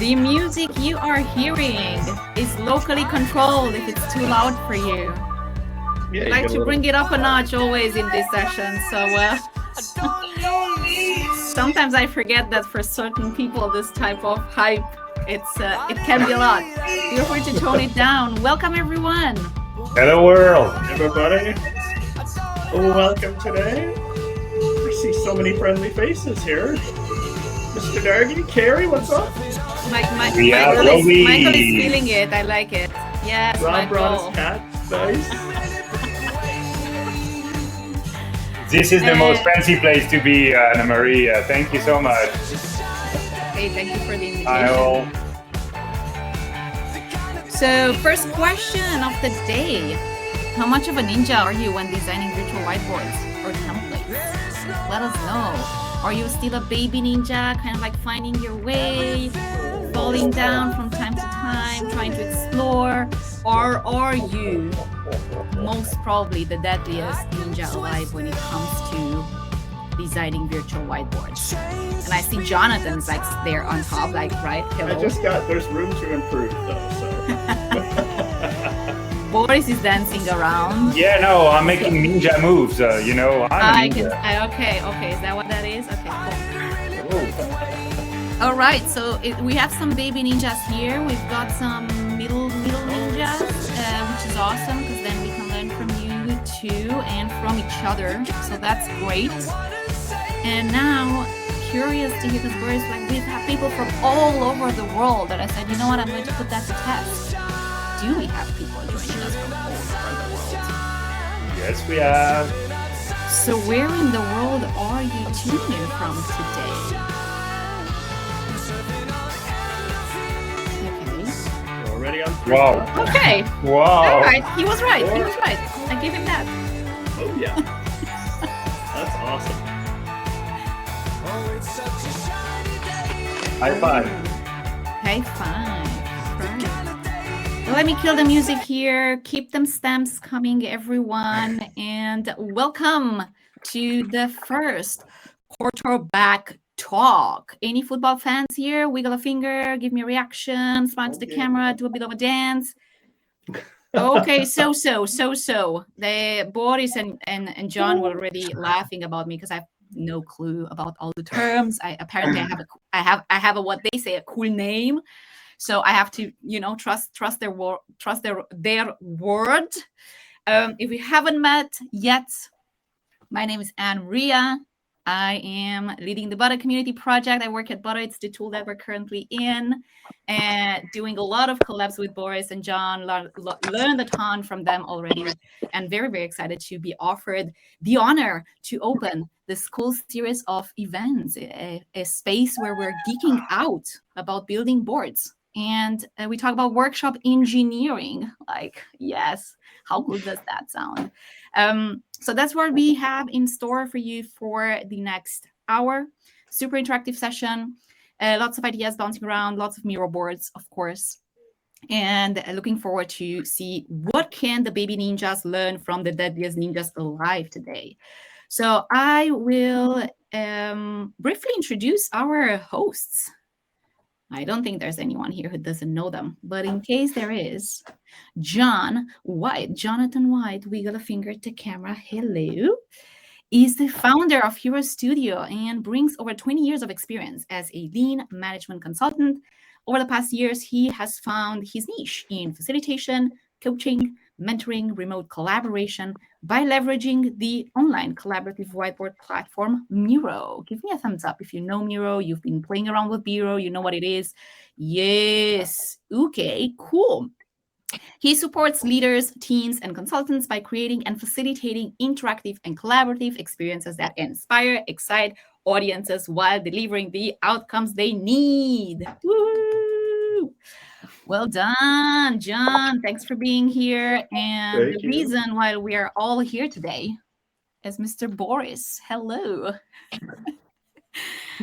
The music you are hearing is locally controlled if it's too loud for you. Yeah, I like to bring it up a notch always in this session. So sometimes I forget that for certain people, this type of hype, it can be a lot. Feel free to tone it down. Welcome, everyone. Hello, world. everybody. Welcome today. I see so many friendly faces here. Mr. Dargy, Carrie, what's up? Michael is feeling it. I like it. Yes, Rob brought Michael. his cat. Nice. This is the most fancy place to be, Anna Maria. Thank you so much. Hey, thank you for the invitation. Hi all. So, first question of the day. How much of a ninja are you when designing virtual whiteboards or templates? Let us know. Are you still a baby ninja, kind of like finding your way, falling down from time to time, trying to explore? Or are you most probably the deadliest ninja alive when it comes to designing virtual whiteboards? And I see Jonathan's like there on top, like, right? Hello. There's room to improve though, so. Boris is dancing around. Yeah, no, I'm making ninja moves, you know. I'm a ninja. Okay, is that what that is? Okay, cool. All right, so we have some baby ninjas here. We've got some middle ninjas, which is awesome because then we can learn from you too and from each other. So that's great. And now, curious to hear, because Boris, like, we've had people from all over the world that I said, you know what, I'm going to put that to test. Do we have people joining us from all over the world? Yes, we have. So where in the world are you tuning in from today? Okay. We're already on. Wow. Okay. Wow. All right. He was right. I give him that. Oh yeah. That's awesome. High five. High five. Let me kill the music here. Keep them stamps coming, everyone. And welcome to the first quarterback talk. Any football fans here? Wiggle a finger, give me a reaction, smile to the camera, do a bit of a dance. Okay, so. The Boris and John were already laughing about me because I have no clue about all the terms. I have a what they say, a cool name. So I have to, trust their word. If we haven't met yet, my name is Anne Maria. I am leading the Butter Community Project. I work at Butter. It's the tool that we're currently in, and doing a lot of collabs with Boris and John. Learned a ton from them already, and very, very excited to be offered the honor to open this cool series of events, a space where we're geeking out about building boards. And we talk about workshop engineering. Like, yes, how good does that sound? So that's what we have in store for you for the next hour. Super interactive session. Lots of ideas bouncing around, lots of Miro boards, of course. And looking forward to see what can the baby ninjas learn from the deadliest ninjas alive today. So I will briefly introduce our hosts. I don't think there's anyone here who doesn't know them, but in case there is, Jonathan White, wiggle a finger to camera, hello, is the founder of Hero Studio and brings over 20 years of experience as a lean management consultant. Over the past years, he has found his niche in facilitation, coaching, mentoring, remote collaboration by leveraging the online collaborative whiteboard platform Miro. Give me a thumbs up if you know Miro, you've been playing around with Miro, you know what it is. Yes. Okay, cool. He supports leaders, teams, and consultants by creating and facilitating interactive and collaborative experiences that inspire, excite audiences while delivering the outcomes they need. Woo! Well done, John. Thanks for being here. And the reason why we are all here today is Mr. Boris. Hello.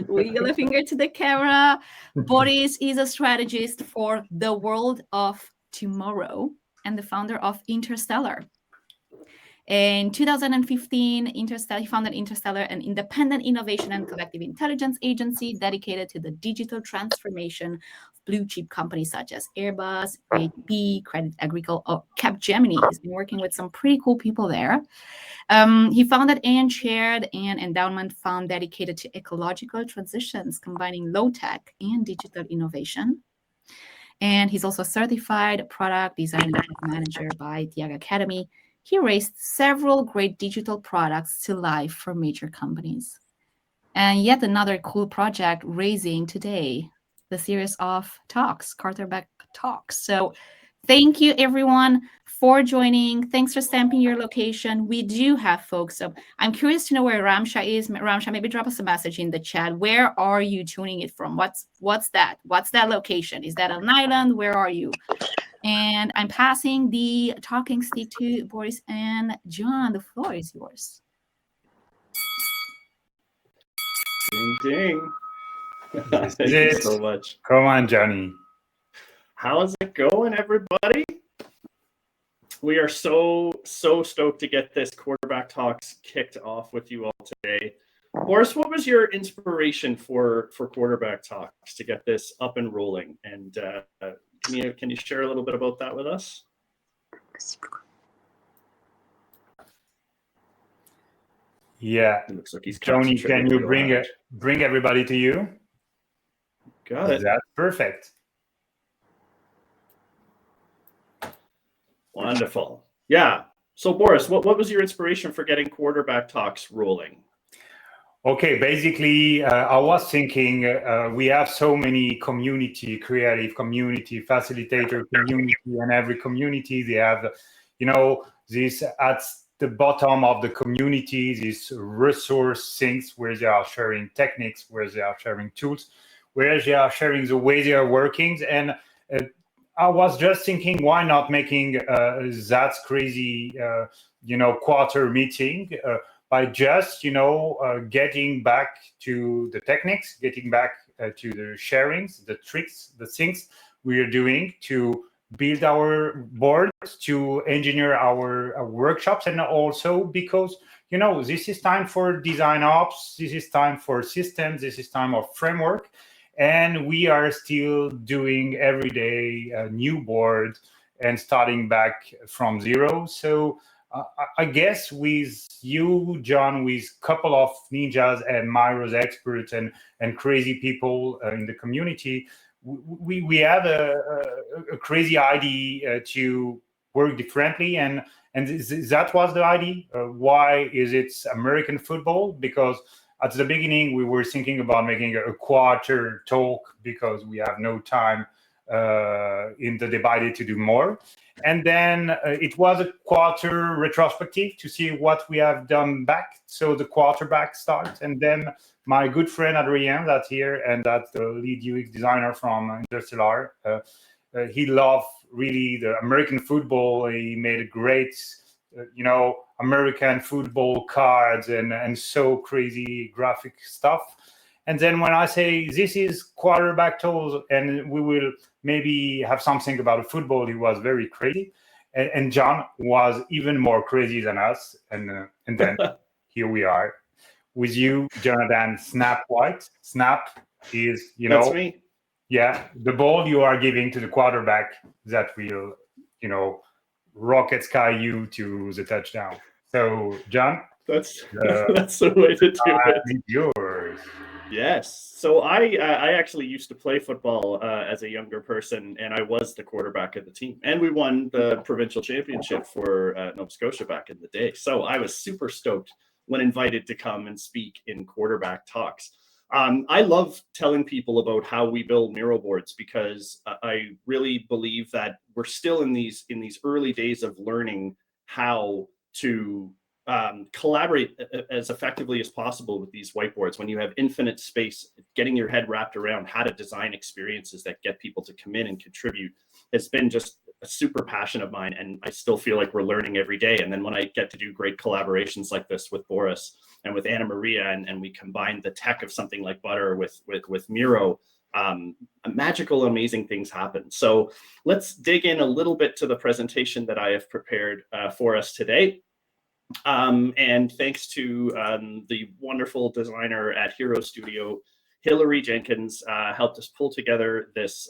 Wiggle a finger to the camera. Boris is a strategist for the world of tomorrow and the founder of Interstellar. In 2015, he founded Interstellar, an independent innovation and collective intelligence agency dedicated to the digital transformation of blue chip companies such as Airbus, ADB, Credit Agricole, or Capgemini. He's been working with some pretty cool people there. He founded and chaired an endowment fund dedicated to ecological transitions, combining low-tech and digital innovation. And he's also a certified product design manager by the Ag Academy. He raised several great digital products to life for major companies. And yet another cool project raising today, the series of talks, Quarterback Talks. So thank you, everyone, for joining. Thanks for stamping your location. We do have folks. So I'm curious to know where Ramsha is. Ramsha, maybe drop us a message in the chat. Where are you tuning it from? What's that? What's that location? Is that an island? Where are you? And I'm passing the talking stick to Boris and John. The floor is yours. Ding, ding. This Thank is you it. so much. Come on, Johnny. How's it going, everybody? We are so stoked to get this Quarterback Talks kicked off with you all today. Boris, what was your inspiration for Quarterback Talks to get this up and rolling? And can you share a little bit about that with us? Yeah. It looks like he's Johnny, can you concentrating. bring everybody to you? Got it. That's perfect. Wonderful. Yeah. So Boris, what was your inspiration for getting Quarterback Talks rolling? Okay, basically, I was thinking we have so many community, creative community, facilitator community, and every community they have, this at the bottom of the community, these resource things where they are sharing techniques, where they are sharing tools, where they are sharing the way they are working. And I was just thinking, why not making that crazy, quarter meeting by just, getting back to the techniques, getting back to the sharings, the tricks, the things we are doing to build our boards, to engineer our workshops, and also because, this is time for design ops, this is time for systems, this is time of framework, and we are still doing every day a new board and starting back from zero. So I guess with you, John, with a couple of ninjas and Myros experts and crazy people in the community, we have a crazy idea to work differently, and that was the idea. Why is it American football? Because at the beginning we were thinking about making a quarter talk because we have no time in the debate to do more. And then it was a quarter retrospective to see what we have done back. So the quarterback starts, and then my good friend Adrien, that's here, and that's the lead UX designer from Interstellar. He loved really the American football. He made a great, American football cards and so crazy graphic stuff. And then when I say this is quarterback tools and we will maybe have something about football, he was very crazy. And John was even more crazy than us. And then here we are with you, Jonathan Snap White. Snap is, That's me. Yeah, the ball you are giving to the quarterback that will, rocket sky you to the touchdown. So, John, that's the way to do it. Yours. Yes. So I actually used to play football as a younger person, and I was the quarterback of the team. And we won the provincial championship for Nova Scotia back in the day. So I was super stoked when invited to come and speak in Quarterback Talks. I love telling people about how we build Miro boards because I really believe that we're still in these early days of learning how to collaborate as effectively as possible with these whiteboards. When you have infinite space, getting your head wrapped around how to design experiences that get people to come in and contribute has been just a super passion of mine, and I still feel like we're learning every day. And then when I get to do great collaborations like this with Boris and with Anna Maria, and we combine the tech of something like Butter with Miro, magical, amazing things happen. So let's dig in a little bit to the presentation that I have prepared for us today. And thanks to the wonderful designer at Hero Studio, Hillary Jenkins helped us pull together this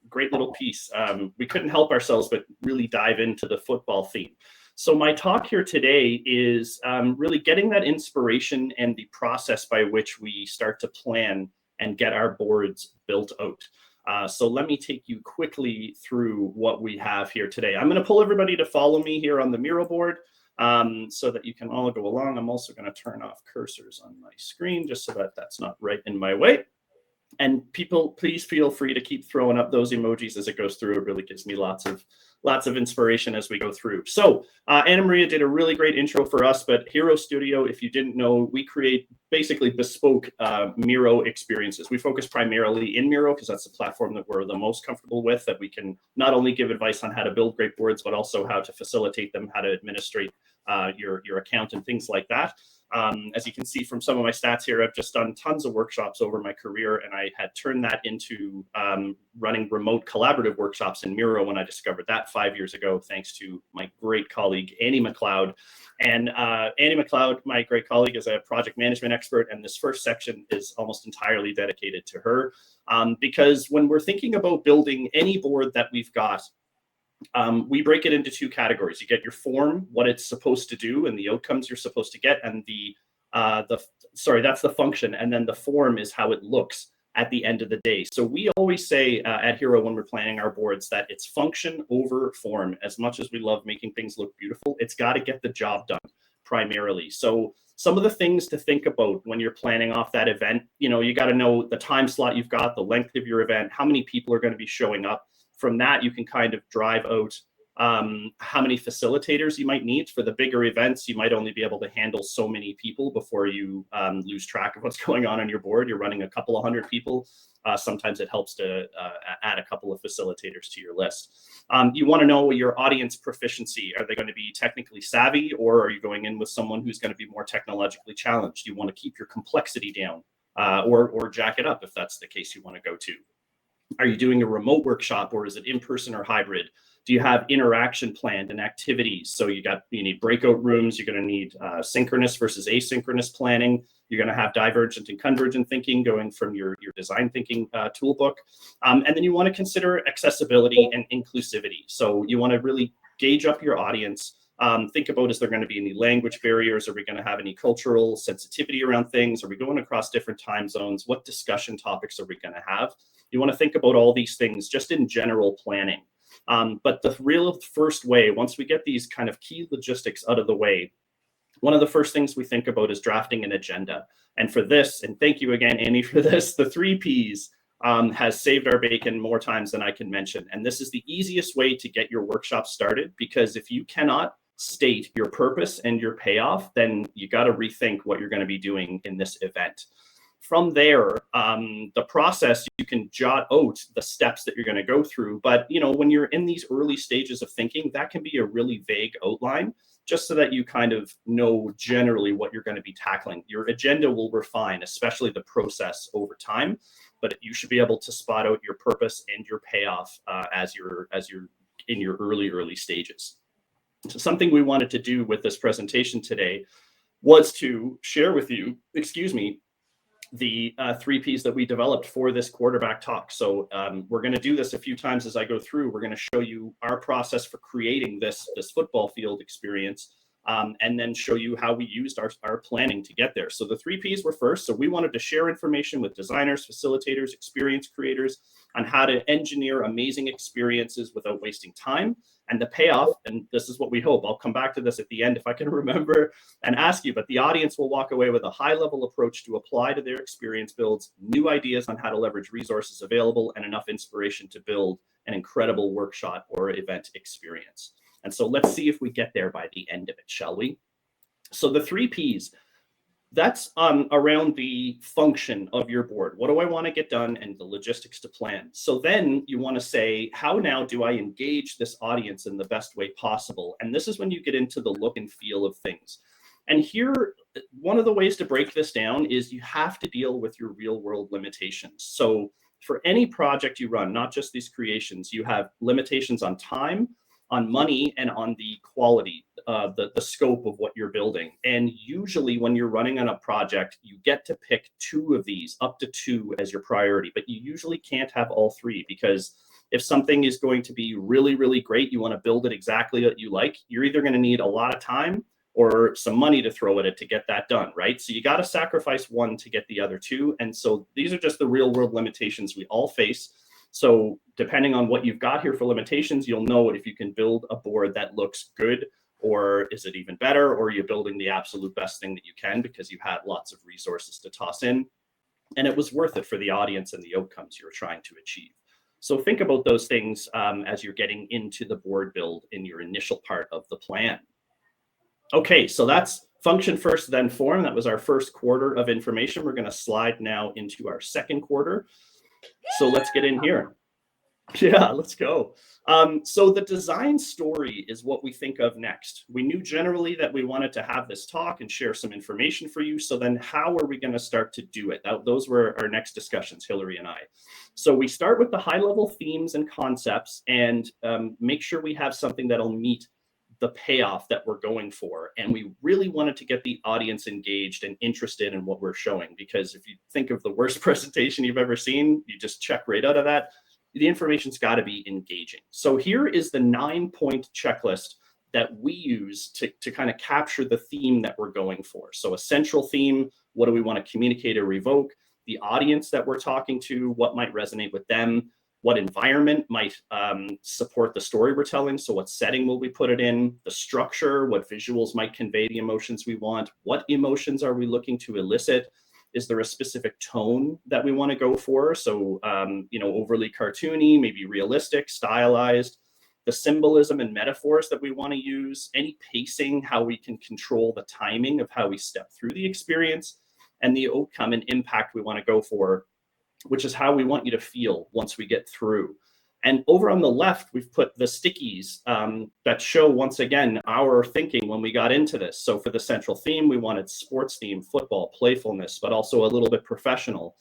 great little piece. We couldn't help ourselves but really dive into the football theme. So my talk here today is really getting that inspiration and the process by which we start to plan and get our boards built out. So let me take you quickly through what we have here today. I'm going to pull everybody to follow me here on the Miro board so that you can all go along. I'm also going to turn off cursors on my screen just so that that's not right in my way. And people, please feel free to keep throwing up those emojis as it goes through. It really gives me lots of inspiration as we go through. So Anna Maria did a really great intro for us, but Hero Studio, if you didn't know, we create basically bespoke Miro experiences. We focus primarily in Miro because that's the platform that we're the most comfortable with, that we can not only give advice on how to build great boards, but also how to facilitate them, how to administrate your account and things like that. As you can see from some of my stats here, I've just done tons of workshops over my career, and I had turned that into running remote collaborative workshops in Miro when I discovered that 5 years ago, thanks to my great colleague, Annie McLeod. And Annie McLeod, my great colleague, is a project management expert, and this first section is almost entirely dedicated to her. Because when we're thinking about building any board that we've got, we break it into two categories. You get your form, what it's supposed to do, and the outcomes you're supposed to get, and that's the function, and then the form is how it looks at the end of the day. So we always say at Hero when we're planning our boards that it's function over form. As much as we love making things look beautiful, it's got to get the job done primarily. So some of the things to think about when you're planning off that event, you got to know the time slot you've got, the length of your event, how many people are going to be showing up. From that, you can kind of drive out how many facilitators you might need. For the bigger events, you might only be able to handle so many people before you lose track of what's going on your board. You're running a couple of hundred people. Sometimes it helps to add a couple of facilitators to your list. You want to know your audience proficiency. Are they going to be technically savvy, or are you going in with someone who's going to be more technologically challenged? You want to keep your complexity down or jack it up if that's the case you want to go to. Are you doing a remote workshop, or is it in person or hybrid? Do you have interaction planned and activities? So you need breakout rooms. You're going to need synchronous versus asynchronous planning. You're going to have divergent and convergent thinking going from your design thinking toolbook. And then you want to consider accessibility and inclusivity. So you want to really gauge up your audience. Think about, is there going to be any language barriers? Are we going to have any cultural sensitivity around things? Are we going across different time zones? What discussion topics are we going to have? You want to think about all these things just in general planning. But the real first way, once we get these kind of key logistics out of the way, one of the first things we think about is drafting an agenda. And for this, and thank you again, Annie, for this, the 3 Ps has saved our bacon more times than I can mention. And this is the easiest way to get your workshop started, because if you cannot state your purpose and your payoff, then you got to rethink what you're going to be doing in this event. From there, the process, you can jot out the steps that you're going to go through. But, when you're in these early stages of thinking, that can be a really vague outline, just so that you kind of know generally what you're going to be tackling. Your agenda will refine, especially the process over time, but you should be able to spot out your purpose and your payoff as you're in your early stages. So something we wanted to do with this presentation today was to share with you, the 3 Ps that we developed for this quarterback talk. So we're going to do this a few times as I go through. We're going to show you our process for creating this football field experience, and then show you how we used our planning to get there. So the 3 Ps were first. So we wanted to share information with designers, facilitators, experience creators on how to engineer amazing experiences without wasting time. And the payoff, and this is what we hope, I'll come back to this at the end if I can remember and ask you, but the audience will walk away with a high-level approach to apply to their experience builds, new ideas on how to leverage resources available, and enough inspiration to build an incredible workshop or event experience. And so let's see if we get there by the end of it, shall we? So the 3 Ps, that's around the function of your board. What do I want to get done, and the logistics to plan. So then you want to say, how now do I engage this audience in the best way possible? And this is when you get into the look and feel of things. And here, one of the ways to break this down is you have to deal with your real world limitations. So for any project you run, not just these creations, you have limitations on time, on money, and on the quality the scope of what you're building. And usually when you're running on a project, you get to pick 2 of these, up to 2 as your priority, but you usually can't have all 3, because if something is going to be really, really great, you want to build it exactly what you like, you're either going to need a lot of time or some money to throw at it to get that done, right? So you got to sacrifice one to get the other 2. And so these are just the real world limitations we all face. So depending on what you've got here for limitations, you'll know if you can build a board that looks good, or is it even better, or you're building the absolute best thing that you can because you had lots of resources to toss in, and it was worth it for the audience and the outcomes you're trying to achieve. So think about those things as you're getting into the board build in your initial part of the plan. Okay, so that's function first, then form. That was our first quarter of information. We're going to slide now into our second quarter. So let's get in here. Yeah, let's go. So the design story is what we think of next. We knew generally that we wanted to have this talk and share some information for you. So then how are we going to start to do it? Those were our next discussions, Hillary and I. So we start with the high-level themes and concepts, and make sure we have something that'll meet the payoff that we're going for. And we really wanted to get the audience engaged and interested in what we're showing, because if you think of the worst presentation you've ever seen, you just check right out of that. The information's got to be engaging. So here is the 9-point checklist that we use to kind of capture the theme that we're going for. So a central theme, what do we want to communicate or revoke? The audience that we're talking to, what might resonate with them? What environment might support the story we're telling? So what setting will we put it in? The structure, what visuals might convey the emotions we want? What emotions are we looking to elicit? Is there a specific tone that we want to go for? So, overly cartoony, maybe realistic, stylized. The symbolism and metaphors that we want to use, any pacing, how we can control the timing of how we step through the experience, and the outcome and impact we want to go for, which is how we want you to feel once we get through. And over on the left, we've put the stickies that show, once again, our thinking when we got into this. So for the central theme, we wanted sports theme, football, playfulness, but also a little bit professional.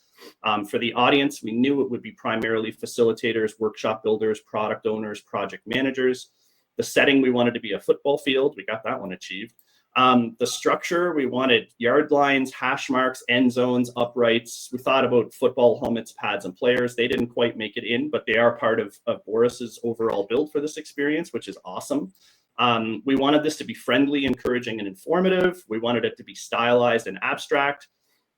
For the audience, we knew it would be primarily facilitators, workshop builders, product owners, project managers. The setting, we wanted to be a football field. We got that one achieved. The structure, we wanted yard lines, hash marks, end zones, uprights. We thought about football helmets, pads, and players. They didn't quite make it in, but they are part of Boris's overall build for this experience, which is awesome. We wanted this to be friendly, encouraging, and informative. We wanted it to be stylized and abstract.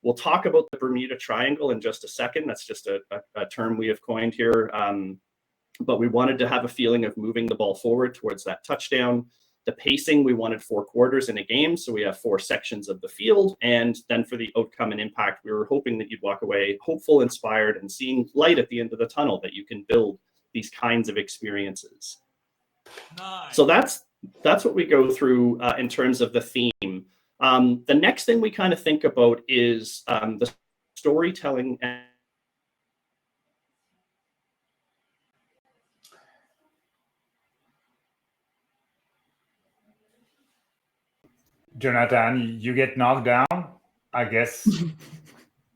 We'll talk about the Bermuda Triangle in just a second. That's just a term we have coined here. But we wanted to have a feeling of moving the ball forward towards that touchdown. The pacing, we wanted 4 quarters in a game. So we have 4 sections of the field. And then for the outcome and impact, we were hoping that you'd walk away hopeful, inspired, and seeing light at the end of the tunnel, that you can build these kinds of experiences. Nice. So that's what we go through in terms of the theme. The next thing we kind of think about is the storytelling. Jonathan, you get knocked down, I guess.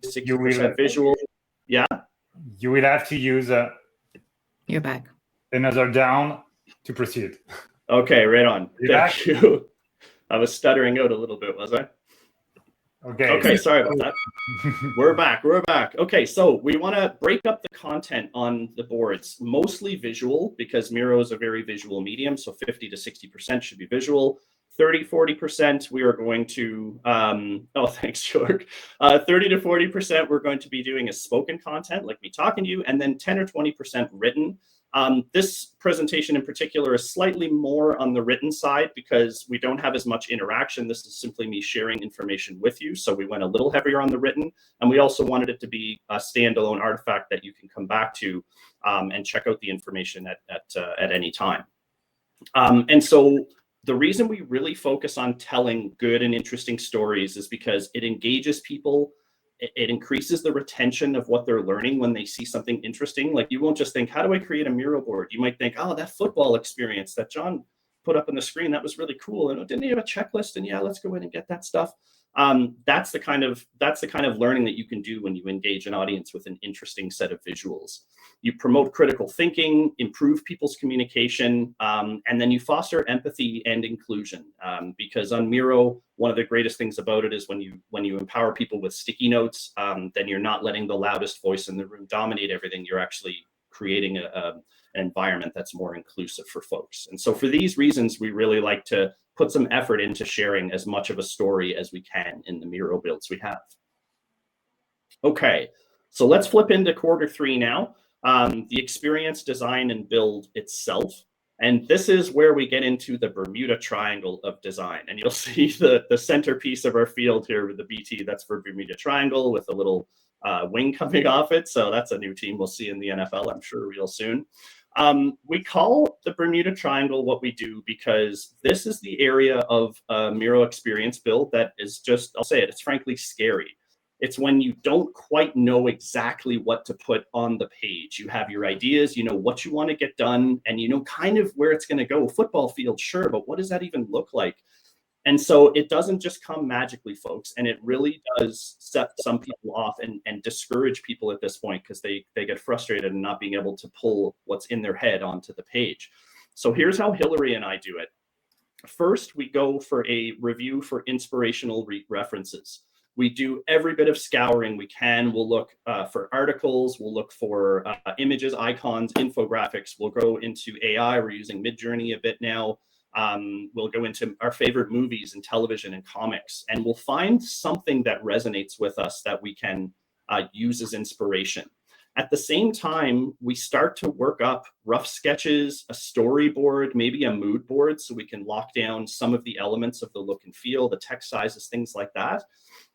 60% visual. Yeah. You will have to use You're back. Another down to proceed. Okay, right on. Thank you. I was stuttering out a little bit, was I? Okay, sorry about that. We're back. Okay, so we want to break up the content on the boards, mostly visual, because Miro is a very visual medium, so 50 to 60% should be visual. 30-40% we are going to thanks, George. 30 to 40% we're going to be doing as spoken content, like me talking to you, and then 10 or 20% written. This presentation in particular is slightly more on the written side because we don't have as much interaction. This is simply me sharing information with you. So we went a little heavier on the written, and we also wanted it to be a standalone artifact that you can come back to and check out the information at any time. And so the reason we really focus on telling good and interesting stories is because it engages people. It increases the retention of what they're learning when they see something interesting. Like, you won't just think, how do I create a Miro board? You might think, oh, that football experience that John put up on the screen, that was really cool. And didn't he have a checklist? And yeah, let's go in and get that stuff. That's the kind of learning that you can do when you engage an audience with an interesting set of visuals. You promote critical thinking, improve people's communication, and then you foster empathy and inclusion. Because on Miro, one of the greatest things about it is when you empower people with sticky notes, then you're not letting the loudest voice in the room dominate everything. You're actually creating an environment that's more inclusive for folks. And so for these reasons, we really like to put some effort into sharing as much of a story as we can in the Miro builds we have. Okay, so let's flip into quarter 3 now. The experience, design, and build itself. And this is where we get into the Bermuda Triangle of design. And you'll see the centerpiece of our field here with the BT, that's for Bermuda Triangle with a little wing coming off it. So that's a new team we'll see in the NFL, I'm sure, real soon. We call the Bermuda Triangle what we do because this is the area of Miro experience build that is just, I'll say it, it's frankly scary. It's when you don't quite know exactly what to put on the page. You have your ideas, you know what you want to get done, and you know kind of where it's going to go. Football field, sure, but what does that even look like? And so it doesn't just come magically, folks, and it really does set some people off and discourage people at this point because they get frustrated in not being able to pull what's in their head onto the page. So here's how Hillary and I do it. First, we go for a review for inspirational references. We do every bit of scouring we can. We'll look for articles. We'll look for images, icons, infographics. We'll go into AI. We're using Midjourney a bit now. We'll go into our favorite movies and television and comics, and we'll find something that resonates with us that we can use as inspiration. At the same time, we start to work up rough sketches, a storyboard, maybe a mood board, so we can lock down some of the elements of the look and feel, the text sizes, things like that.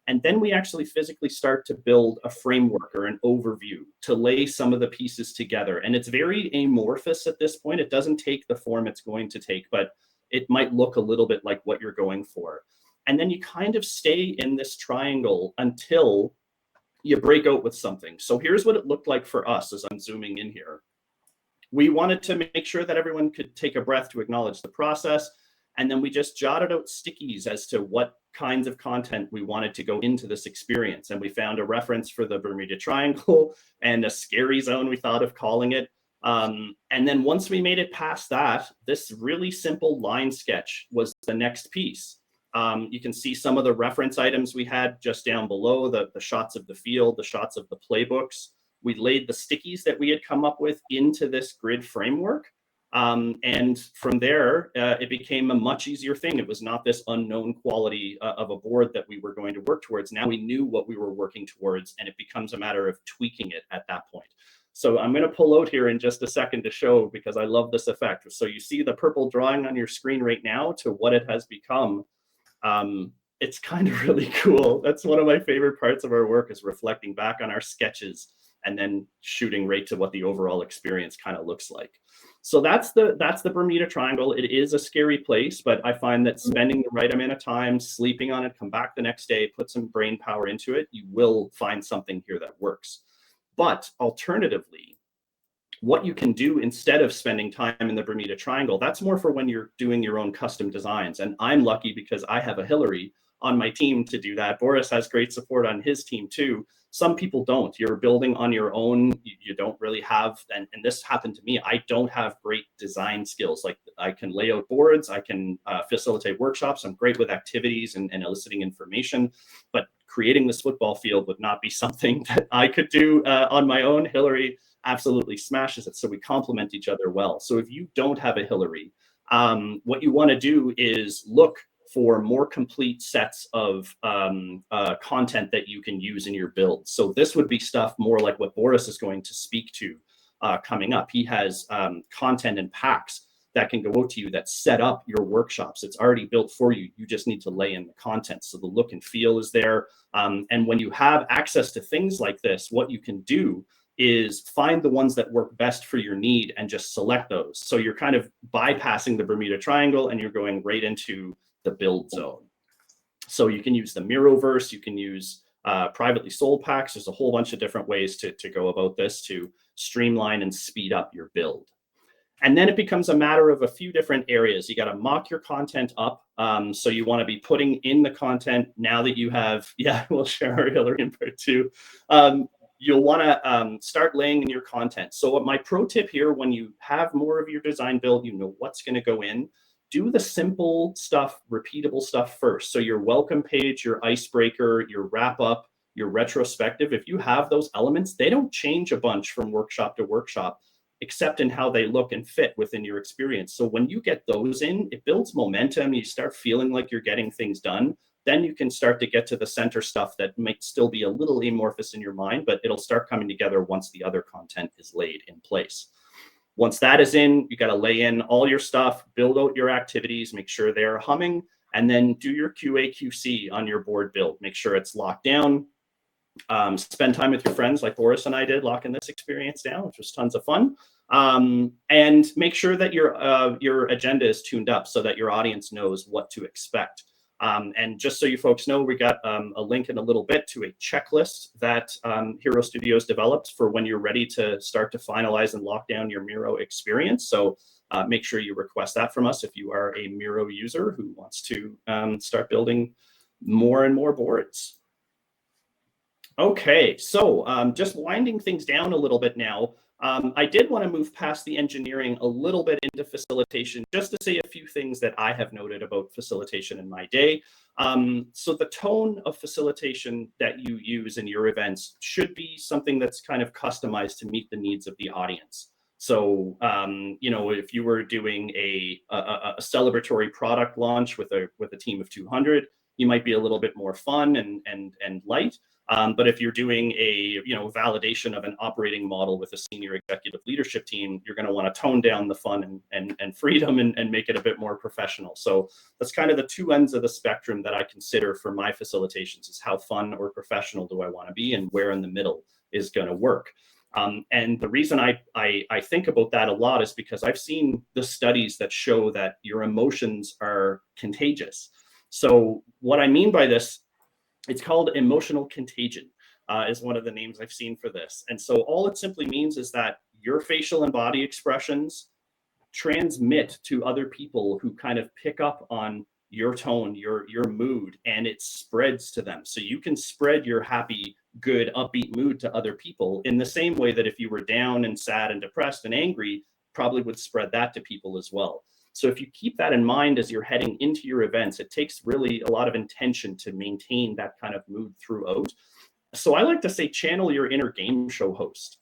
And then we actually physically start to build a framework or an overview to lay some of the pieces together. And it's very amorphous at this point. It doesn't take the form it's going to take, but it might look a little bit like what you're going for. And then you kind of stay in this triangle until you break out with something. So here's what it looked like for us as I'm zooming in here. We wanted to make sure that everyone could take a breath to acknowledge the process. And then we just jotted out stickies as to what kinds of content we wanted to go into this experience. And we found a reference for the Bermuda Triangle and a scary zone, we thought of calling it. And then once we made it past that, this really simple line sketch was the next piece. You can see some of the reference items we had just down below, the shots of the field, the shots of the playbooks. We laid the stickies that we had come up with into this grid framework. And from there, it became a much easier thing. It was not this unknown quality of a board that we were going to work towards. Now we knew what we were working towards, and it becomes a matter of tweaking it at that point. So I'm going to pull out here in just a second to show, because I love this effect. So you see the purple drawing on your screen right now to what it has become. It's kind of really cool. That's one of my favorite parts of our work, is reflecting back on our sketches and then shooting right to what the overall experience kind of looks like. So that's the Bermuda Triangle. It is a scary place, but I find that spending the right amount of time, sleeping on it, come back the next day, put some brain power into it, you will find something here that works. But alternatively, what you can do instead of spending time in the Bermuda Triangle, that's more for when you're doing your own custom designs. And I'm lucky because I have a Hillary on my team to do that. Boris has great support on his team too. Some people don't. You're building on your own. You don't really have, and this happened to me, I don't have great design skills. Like, I can lay out boards, I can facilitate workshops, I'm great with activities and eliciting information, but creating this football field would not be something that I could do on my own. Hillary absolutely smashes it. So we complement each other well. So if you don't have a Hillary, what you want to do is look for more complete sets of content that you can use in your build. So this would be stuff more like what Boris is going to speak to coming up. He has content and packs that can go out to you that set up your workshops. It's already built for you. You just need to lay in the content. So the look and feel is there. And when you have access to things like this, what you can do is find the ones that work best for your need and just select those. So you're kind of bypassing the Bermuda Triangle and you're going right into the build zone. So you can use the Miroverse, you can use privately sold packs. There's a whole bunch of different ways to go about this to streamline and speed up your build. And then it becomes a matter of a few different areas. You got to mock your content up. So you want to be putting in the content now that you have, yeah, we'll share our Hillary in part two. You'll want to start laying in your content. So my pro tip here, when you have more of your design built, you know what's going to go in, do the simple stuff, repeatable stuff first. So your welcome page, your icebreaker, your wrap up, your retrospective, if you have those elements, they don't change a bunch from workshop to workshop, except in how they look and fit within your experience. So when you get those in, it builds momentum. You start feeling like you're getting things done. Then you can start to get to the center stuff that might still be a little amorphous in your mind, but it'll start coming together once the other content is laid in place. Once that is in, you got to lay in all your stuff, build out your activities, make sure they're humming, and then do your QA QC on your board build. Make sure it's locked down. Spend time with your friends like Boris and I did, locking this experience down, which was tons of fun. And make sure that your agenda is tuned up so that your audience knows what to expect. And just so you folks know, we got a link in a little bit to a checklist that Hero Studios developed for when you're ready to start to finalize and lock down your Miro experience. So make sure you request that from us if you are a Miro user who wants to start building more and more boards. Okay, so just winding things down a little bit now. I did want to move past the engineering a little bit into facilitation, just to say a few things that I have noted about facilitation in my day. So the tone of facilitation that you use in your events should be something that's kind of customized to meet the needs of the audience. So, you know, if you were doing a celebratory product launch with a team of 200, you might be a little bit more fun and light. But if you're doing a validation of an operating model with a senior executive leadership team, you're going to want to tone down the fun and freedom and make it a bit more professional. So that's kind of the two ends of the spectrum that I consider for my facilitations, is how fun or professional do I want to be, and where in the middle is going to work. And the reason I think about that a lot is because I've seen the studies that show that your emotions are contagious. So what I mean by this, it's called emotional contagion, is one of the names I've seen for this. And so all it simply means is that your facial and body expressions transmit to other people who kind of pick up on your tone, your mood, and it spreads to them. So you can spread your happy, good, upbeat mood to other people in the same way that if you were down and sad and depressed and angry, probably would spread that to people as well. So if you keep that in mind as you're heading into your events, it takes really a lot of intention to maintain that kind of mood throughout. So I like to say, channel your inner game show host.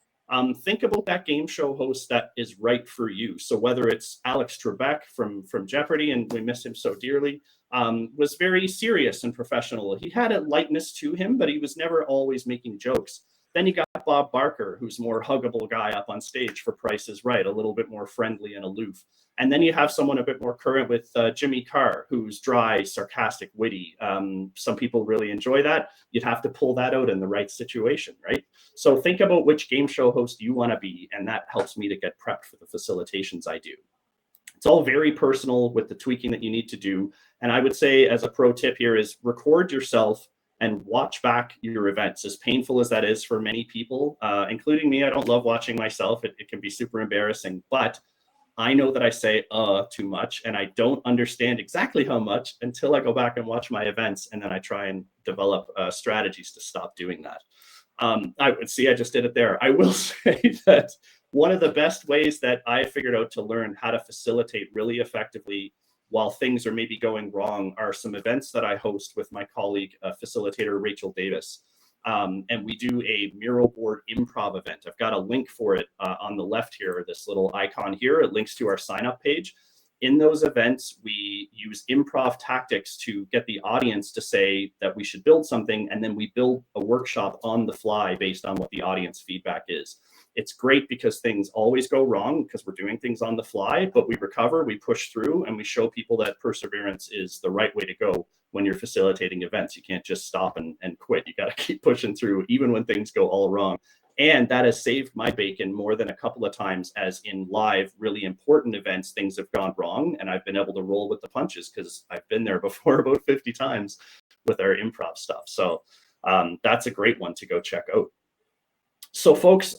Think about that game show host that is right for you. So whether it's Alex Trebek from Jeopardy, and we miss him so dearly, was very serious and professional. He had a lightness to him, but he was never always making jokes. Then you got Bob Barker, who's more huggable guy up on stage for Price is Right, a little bit more friendly and aloof. And then you have someone a bit more current with Jimmy Carr, who's dry, sarcastic, witty. Some people really enjoy that. You'd have to pull that out in the right situation, right? So think about which game show host you want to be, and that helps me to get prepped for the facilitations I do. It's all very personal with the tweaking that you need to do. And I would say, as a pro tip here, is record yourself and watch back your events. As painful as that is for many people, including me, I don't love watching myself. It can be super embarrassing, but I know that I say too much, and I don't understand exactly how much until I go back and watch my events, and then I try and develop strategies to stop doing that. I would see, I just did it there. I will say that one of the best ways that I figured out to learn how to facilitate really effectively while things are maybe going wrong are some events that I host with my colleague, facilitator Rachel Davis. And we do a Miro board improv event. I've got a link for it on the left here, this little icon here. It links to our sign up page. In those events, we use improv tactics to get the audience to say that we should build something, and then we build a workshop on the fly based on what the audience feedback is. It's great because things always go wrong because we're doing things on the fly, but we recover, we push through, and we show people that perseverance is the right way to go when you're facilitating events. You can't just stop and quit. You got to keep pushing through even when things go all wrong. And that has saved my bacon more than a couple of times, as in live, really important events, things have gone wrong, and I've been able to roll with the punches because I've been there before about 50 times with our improv stuff. So that's a great one to go check out. So folks,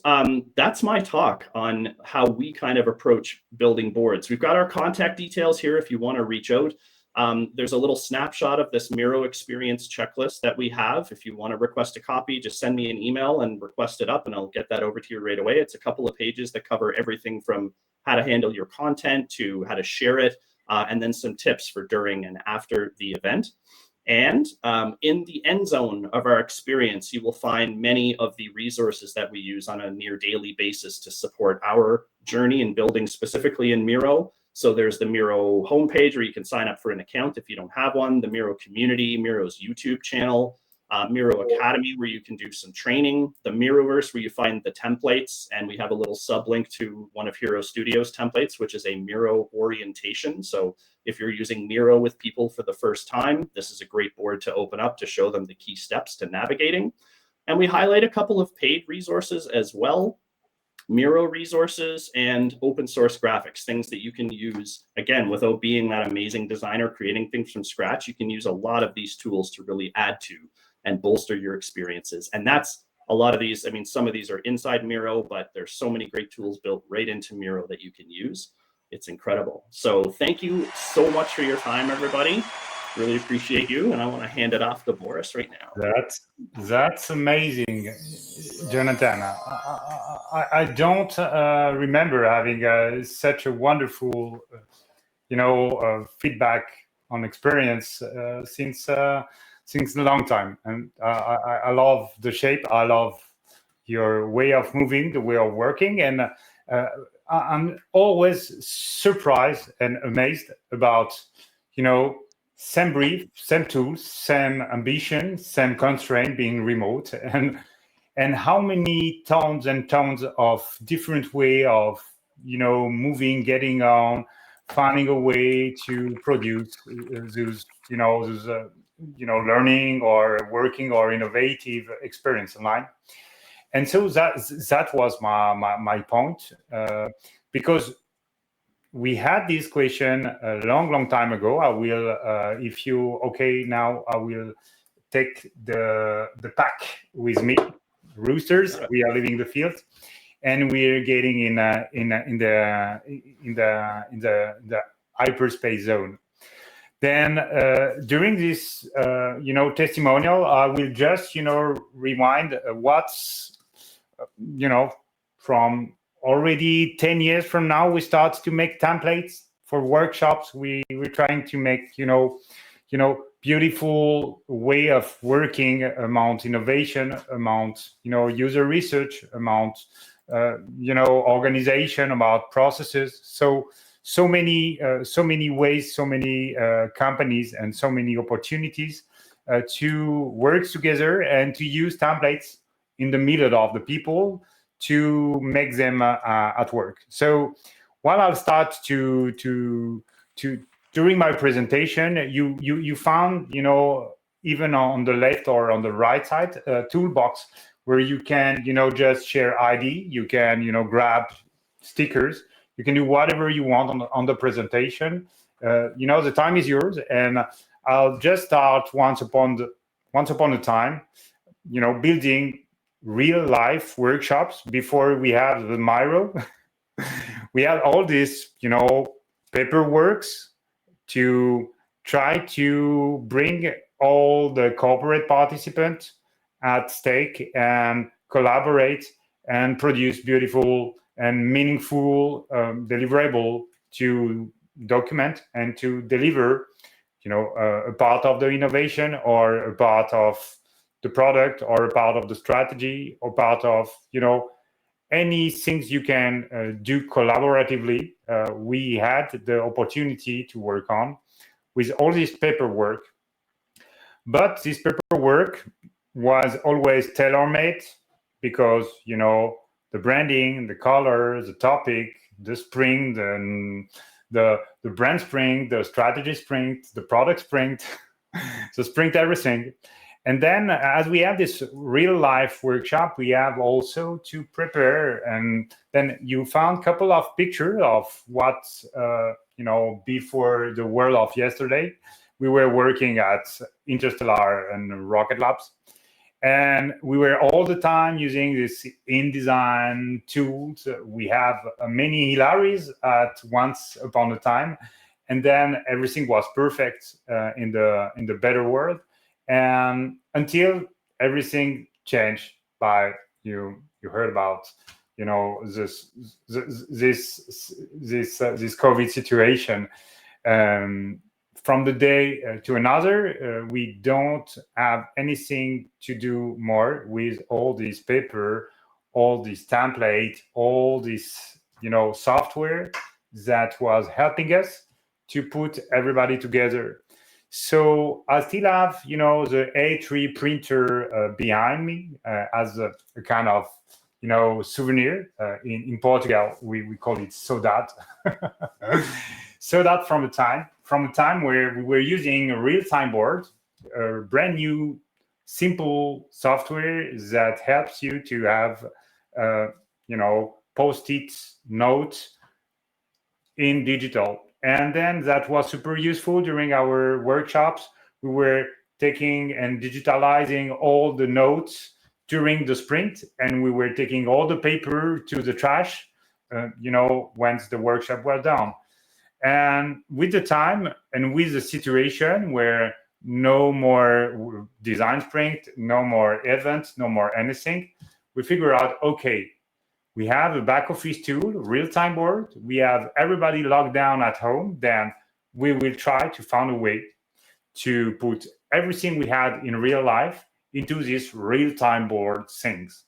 that's my talk on how we kind of approach building boards. We've got our contact details here if you want to reach out. There's a little snapshot of this Miro experience checklist that we have. If you want to request a copy, just send me an email and request it up and I'll get that over to you right away. It's a couple of pages that cover everything from how to handle your content to how to share it, and then some tips for during and after the event. And in the end zone of our experience, you will find many of the resources that we use on a near daily basis to support our journey in building specifically in Miro. So there's the Miro homepage where you can sign up for an account if you don't have one, the Miro community, Miro's YouTube channel, Miro Academy where you can do some training, the Miroverse where you find the templates, and we have a little sublink to one of Hero Studio's templates, which is a Miro orientation. So if you're using Miro with people for the first time, this is a great board to open up to show them the key steps to navigating. And we highlight a couple of paid resources as well. Miro resources and open source graphics, things that you can use, again, without being that amazing designer creating things from scratch. You can use a lot of these tools to really add to and bolster your experiences. And that's a lot of these. I mean, some of these are inside Miro, but there's so many great tools built right into Miro that you can use. It's incredible. So thank you so much for your time, everybody. Really appreciate you, and I want to hand it off to Boris right now. That's amazing, Jonathan. I don't remember having such a wonderful, feedback on experience since a long time. And I love the shape. I love your way of moving, the way of working, and I'm always surprised and amazed about, same brief, same tools, same ambition, same constraint being remote, and how many tons and tons of different way of, moving, getting on, finding a way to produce those learning or working or innovative experience online. And so that was my point, because we had this question a long time ago. I will, if you okay now, I will take the pack with me. Roosters, we are leaving the field, and we're getting in the hyperspace zone. Then during this, testimonial, I will just, remind what's, from already 10 years from now, we start to make templates for workshops. We're trying to make, beautiful way of working, amount innovation, amount, user research, amount, organization, about processes. So many ways, so many companies, and so many opportunities to work together and to use templates in the middle of the people to make them at work. So while I'll start to during my presentation, you found, even on the left or on the right side, a toolbox where you can, just share ID, you can, grab stickers, you can do whatever you want on the presentation. The time is yours, and I'll just start once upon a time, building real life workshops. Before we have the Miro, we had all this, paperworks to try to bring all the corporate participants at stake and collaborate and produce beautiful and meaningful deliverable to document and to deliver, a part of the innovation or a part of the product or a part of the strategy or part of, any things you can do collaboratively. We had the opportunity to work on with all this paperwork, but this paperwork was always tailor-made because, the branding, the color, the topic, the sprint, the brand sprint, the strategy sprint, the product sprint, the sprint everything. And then as we have this real life workshop, we have also to prepare. And then you found a couple of pictures of what, before the world of yesterday, we were working at Interstellar and Rocket Labs. And we were all the time using this InDesign tools. We have many Hilaries at once upon a time, and then everything was perfect in the better world. And until everything changed by you heard about this COVID situation. From the day to another, we don't have anything to do more with all this paper, all this template, all this software that was helping us to put everybody together. So I still have the A3 printer behind me as a kind of souvenir. In Portugal we call it saudade. Saudade from a time where we were using a real-time board, a brand new simple software that helps you to have post-it notes in digital. And then that was super useful during our workshops. We were taking and digitalizing all the notes during the sprint, and we were taking all the paper to the trash, once the workshop was done. And with the time and with the situation where no more design sprint, no more events, no more anything, we figure out, okay, we have a back office tool, real-time board. We have everybody locked down at home. Then we will try to find a way to put everything we had in real life into this real-time board things.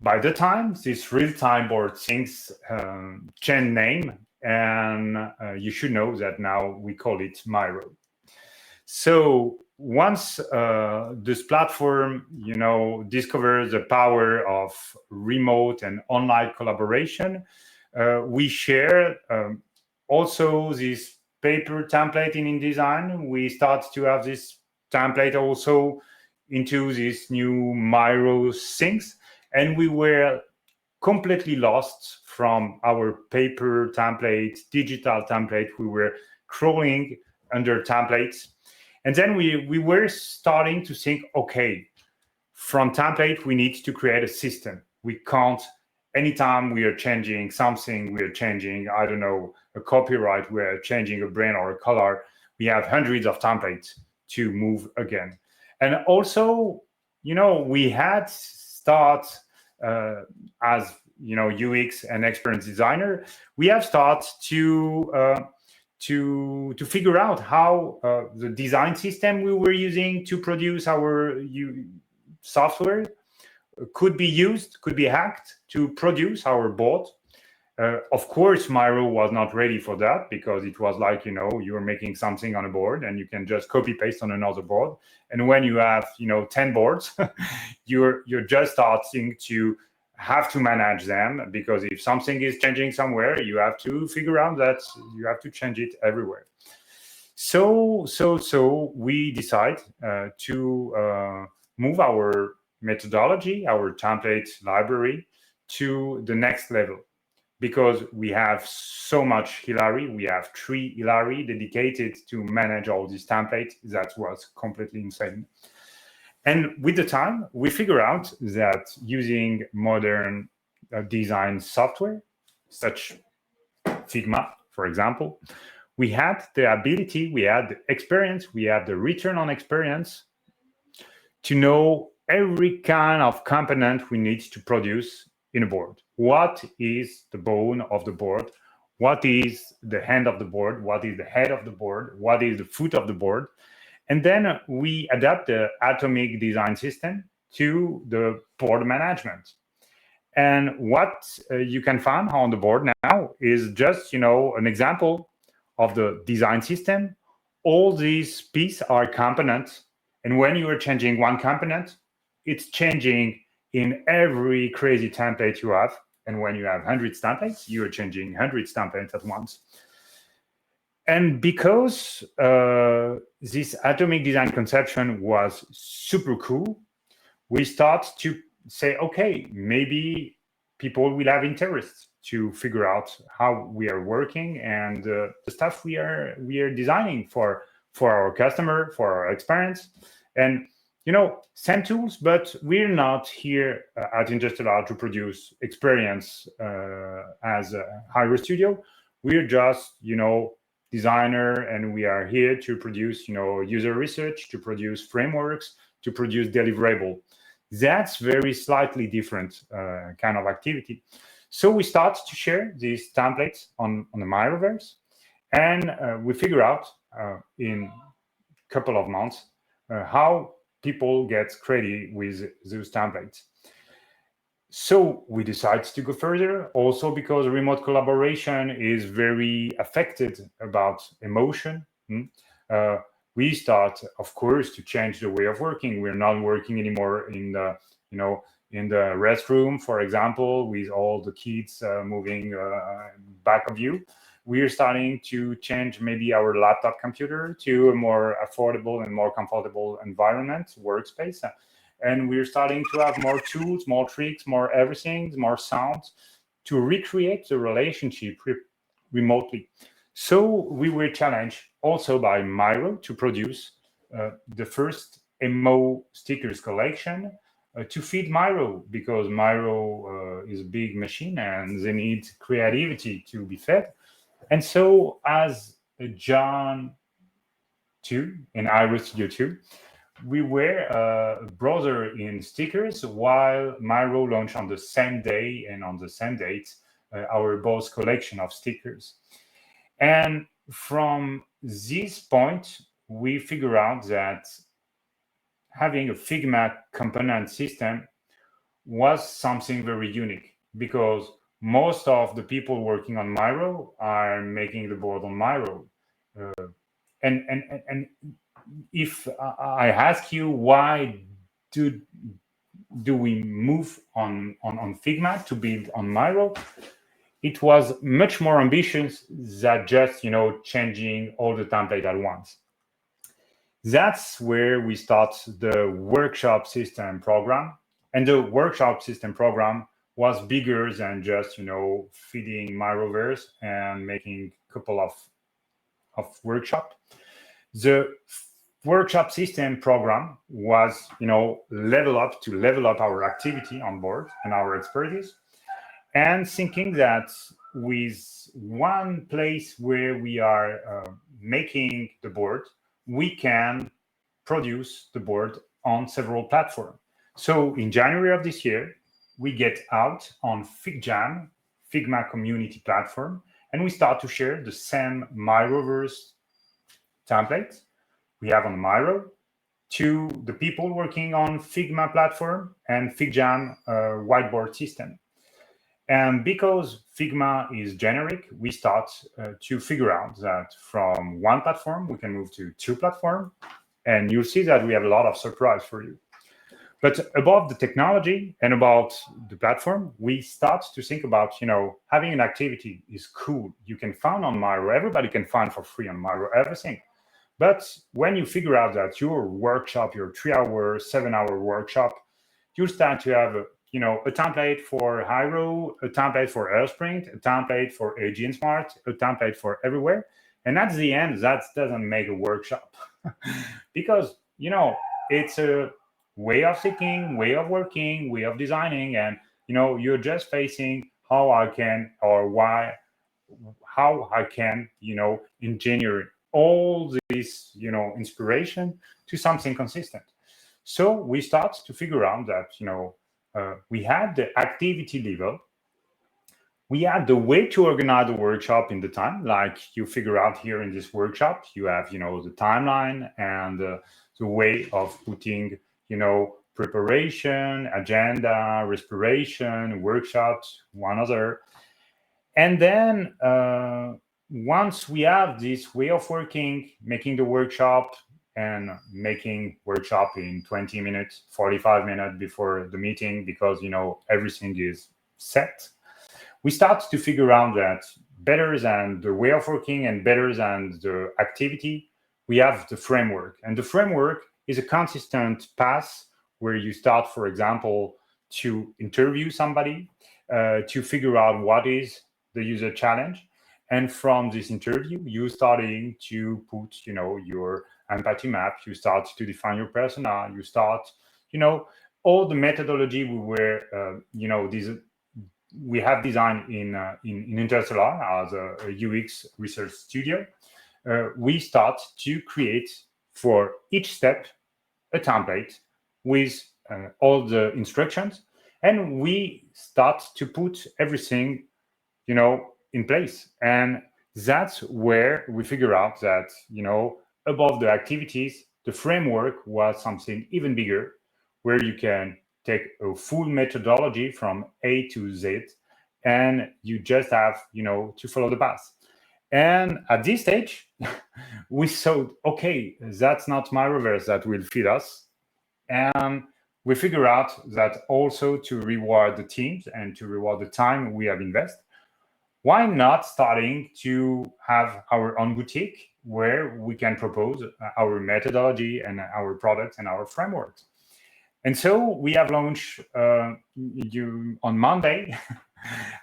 By the time this real-time board things changed name, and you should know that now we call it Miro. So once this platform, discovers the power of remote and online collaboration, we share also this paper template in InDesign. We start to have this template also into this new Miro things, and we were completely lost from our paper template, digital template. We were crawling under templates. And then we were starting to think, okay, from template, we need to create a system. We can't, anytime we are changing something, we are changing, I don't know, a copyright, we are changing a brand or a color, we have hundreds of templates to move again. And also, we had start as UX and experience designer, we have started to figure out how the design system we were using to produce our software could be used, could be hacked to produce our board. Of course, Miro was not ready for that, because it was like, you're making something on a board and you can just copy paste on another board. And when you have, 10 boards, you're just starting to have to manage them, because if something is changing somewhere, you have to figure out that you have to change it everywhere. So we decide to move our methodology, our template library, to the next level, because we have so much Hilary. We have 3 Hilary dedicated to manage all these templates. That was completely insane. And with the time, we figure out that using modern design software, such Figma, for example, we had the ability, we had the experience, we had the return on experience to know every kind of component we need to produce in a board. What is the bone of the board? What is the hand of the board? What is the head of the board? What is the foot of the board? And then we adapt the atomic design system to the board management. And what you can find on the board now is just, an example of the design system. All these pieces are components. And when you are changing one component, it's changing in every crazy template you have. And when you have hundreds of templates, you are changing hundreds of templates at once. And because this atomic design conception was super cool, we start to say, okay, maybe people will have interest to figure out how we are working and the stuff we are designing for our customer, for our experience. And same tools, but we're not here at Industrial to produce experience as a Hire Studio. We're just, designer, and we are here to produce, user research, to produce frameworks, to produce deliverable. That's very slightly different kind of activity. So we start to share these templates on the Microverse, and we figure out in a couple of months how people get ready with those templates. So we decided to go further, also because remote collaboration is very affected about emotion. We start, of course, to change the way of working. We're not working anymore in the, in the restroom, for example, with all the kids moving back of you. We're starting to change maybe our laptop computer to a more affordable and more comfortable environment, workspace. And we're starting to have more tools, more tricks, more everything, more sounds to recreate the relationship remotely. So we were challenged also by Miro to produce the first MO stickers collection to feed Miro, because Miro is a big machine and they need creativity to be fed. And so as John 2 and Iris Studio 2, we were a brother in stickers, while Miro launched on the same day and on the same date our both collection of stickers. And from this point, we figure out that having a Figma component system was something very unique, because most of the people working on Miro are making the board on Miro. And if I ask you why do we move on Figma to build on Miro, it was much more ambitious than just changing all the template at once. That's where we start the workshop system program, and the workshop system program was bigger than just feeding Miroverse and making a couple of workshop. The workshop system program was level up our activity on board and our expertise, and thinking that with one place where we are making the board, we can produce the board on several platforms. So in January of this year, we get out on FigJam, Figma community platform, and we start to share the same Miroverse templates we have on Miro to the people working on Figma platform and FigJam whiteboard system. And because Figma is generic, we start to figure out that from one platform, we can move to two platforms. And you'll see that we have a lot of surprise for you. But above the technology and about the platform, we start to think about, having an activity is cool. You can find on Miro, everybody can find for free on Miro, everything. But when you figure out that your workshop, your 3-hour, 7-hour workshop, you start to have a template for Hiro, a template for Airspring, a template for AG and Smart, a template for everywhere. And at the end, that doesn't make a workshop because, it's a way of thinking, way of working, way of designing. And, you're just facing how I can engineer all this, inspiration to something consistent. So we start to figure out that, we had the activity level. We had the way to organize the workshop in the time, like you figure out here in this workshop, you have, the timeline and the way of putting, preparation, agenda, respiration, workshops, one other. And then once we have this way of working, making the workshop and making workshop in 20 minutes, 45 minutes before the meeting, because, everything is set, we start to figure out that better than the way of working and better than the activity, we have the framework. And the framework is a consistent path where you start, for example, to interview somebody, to figure out what is the user challenge. And from this interview, you starting to put, your empathy map, you start to define your persona, you start, all the methodology we were, we have designed in Interstellar as a UX research studio. We start to create for each step a template with all the instructions, and we start to put everything, in place. And that's where we figure out that, above the activities, the framework was something even bigger, where you can take a full methodology from A to Z, and you just have, to follow the path. And at this stage, we thought, okay, that's not Myroverse that will feed us. And we figure out that also to reward the teams and to reward the time we have invested, why not starting to have our own boutique where we can propose our methodology and our products and our frameworks. And so we have launched on Monday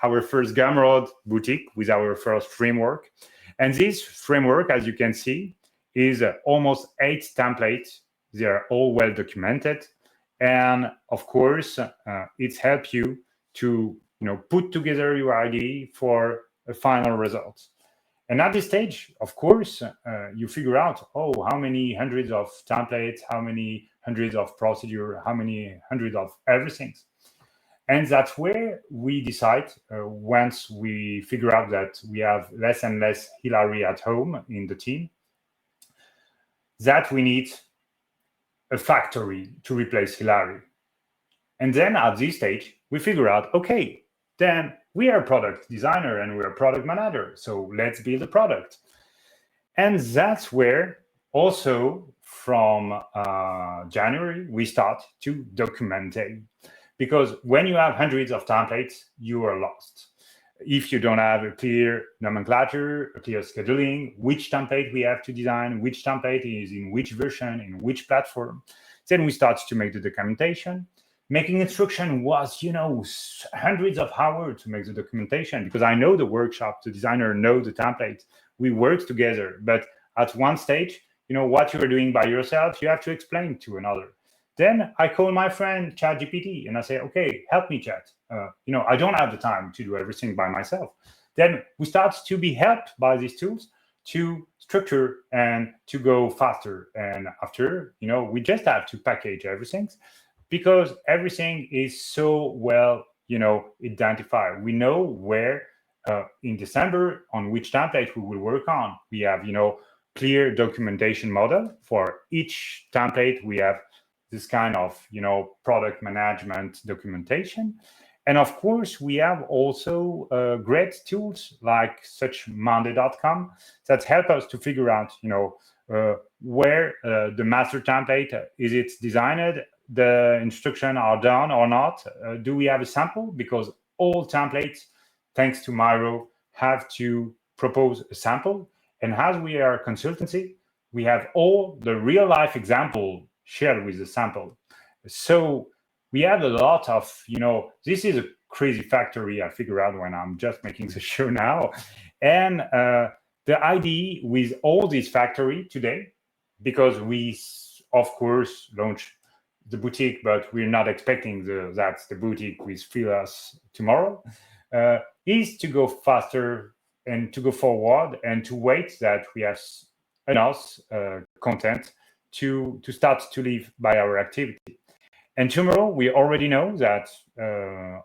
our first Gumroad boutique with our first framework. And this framework, as you can see, is almost 8 templates. They are all well documented. And of course, it helps you to put together your idea for a final result. And at this stage, of course, you figure out, how many hundreds of templates, how many hundreds of procedure, how many hundreds of everything. And that's where we decide, once we figure out that we have less and less Hilary at home in the team, that we need a factory to replace Hilary. And then at this stage, we figure out, okay, then we are a product designer and we're a product manager, so let's build a product. And that's where also from January, we start to document it. Because when you have hundreds of templates, you are lost. If you don't have a clear nomenclature, a clear scheduling, which template we have to design, which template is in which version, in which platform, then we start to make the documentation. Making instruction was, hundreds of hours to make the documentation, because I know the workshop, the designer know the template. We work together, but at one stage, what you are doing by yourself, you have to explain to another. Then I call my friend ChatGPT and I say, okay, help me, Chat. I don't have the time to do everything by myself. Then we start to be helped by these tools to structure and to go faster. And after, we just have to package everything, because everything is so well, identified. We know where in December on which template we will work on. We have, clear documentation model for each template. We have this kind of, product management documentation. And of course, we have also great tools like such Monday.com that help us to figure out, where the master template, is it designed, the instructions are done or not? Do we have a sample? Because all templates, thanks to Myro, have to propose a sample. And as we are a consultancy, we have all the real life example shared with the sample. So we have a lot of, this is a crazy factory I figure out when I'm just making the show now. And the idea with all this factory today, because we, of course, launched the boutique, but we're not expecting that the boutique will fill us tomorrow, is to go faster and to go forward and to wait that we have enough content to start to live by our activity. And tomorrow, we already know that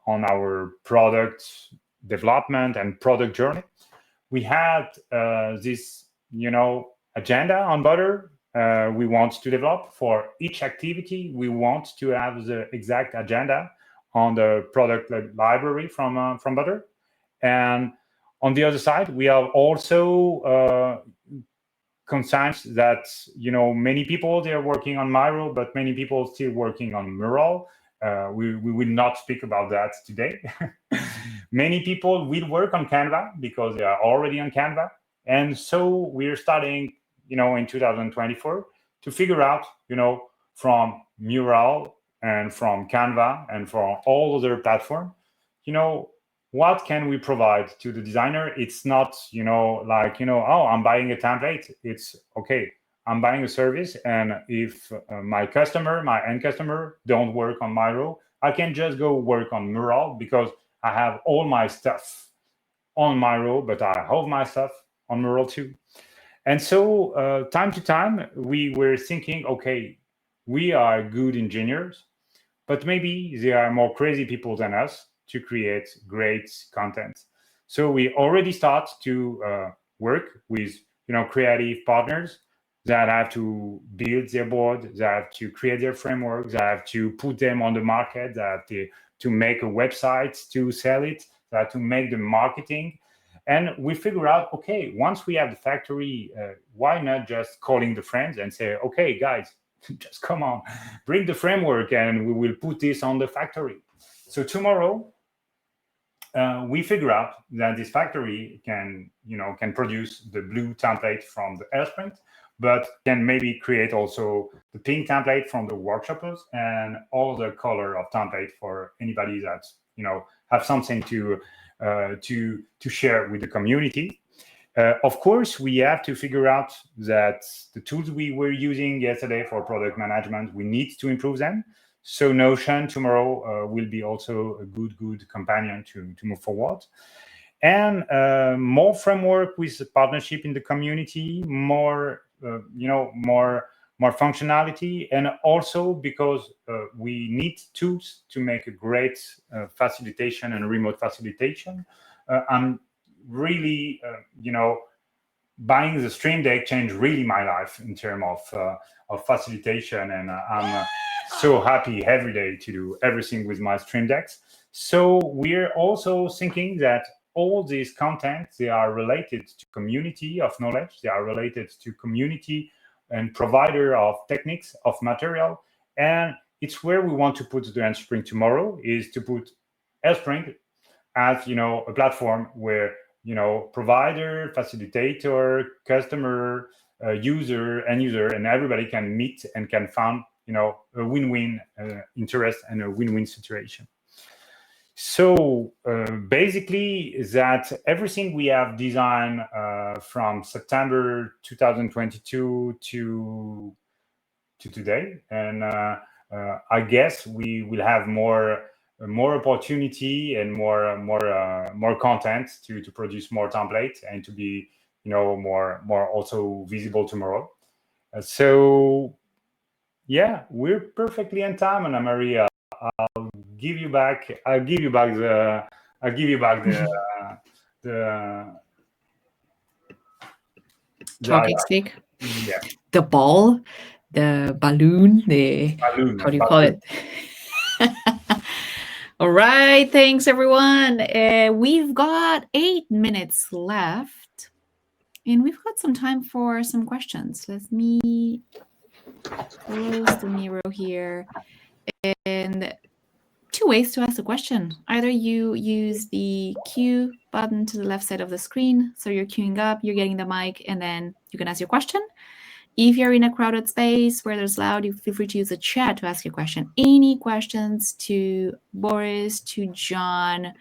on our product development and product journey, we had this, agenda on Butter. We want to develop for each activity. We want to have the exact agenda on the product library from Butter. And on the other side, we have also concerns that, many people, they're working on Miro, but many people still working on Mural. We will not speak about that today. Many people will work on Canva because they are already on Canva. And so we're starting, in 2024 to figure out, from Mural and from Canva and from all other platforms, what can we provide to the designer? It's not, oh, I'm buying a template. It's okay, I'm buying a service, and if my end customer don't work on Miro, I can just go work on Mural because I have all my stuff on Miro, but I have my stuff on Mural too. And so time to time, we were thinking, okay, we are good engineers, but maybe there are more crazy people than us to create great content. So we already start to work with creative partners that have to build their board, that have to create their framework, that have to put them on the market, that have to make a website to sell it, that have to make the marketing. And we figure out, okay, once we have the factory, why not just calling the friends and say, okay, guys, just come on, bring the framework and we will put this on the factory. So tomorrow, we figure out that this factory can produce the blue template from the Airsprint, but can maybe create also the pink template from the workshoppers and all the color of template for anybody that have something to share with the community. Of course, we have to figure out that the tools we were using yesterday for product management, we need to improve them. So Notion tomorrow will be also a good companion to move forward. And more framework with partnership in the community, more functionality, and also because we need tools to make a great facilitation and remote facilitation. I'm really, buying the Stream Deck changed really my life in terms of facilitation, and I'm so happy every day to do everything with my Stream Decks. So we're also thinking that all these content, they are related to community of knowledge, they are related to community and provider of techniques, of material, and it's where we want to put the Handspring tomorrow, is to put Handspring as a platform where provider, facilitator, customer, user, end user, and everybody can meet and can find a win-win interest and a win-win situation. So basically, that everything we have designed from September 2022 to today, and I guess we will have more opportunity and more content to produce more templates and to be more also visible tomorrow. So yeah, we're perfectly on time, Anna Maria. I'll give you back the talking stick, yeah, the ball, the balloon, balloon. how do you call it? All right, thanks everyone. We've got 8 minutes left, and we've got some time for some questions. Let me close the Miro here. And 2 ways to ask a question. Either you use the queue button to the left side of the screen, so you're queuing up, you're getting the mic, and then you can ask your question. If you're in a crowded space where there's loud, you feel free to use the chat to ask your question. Any questions to Boris, to John,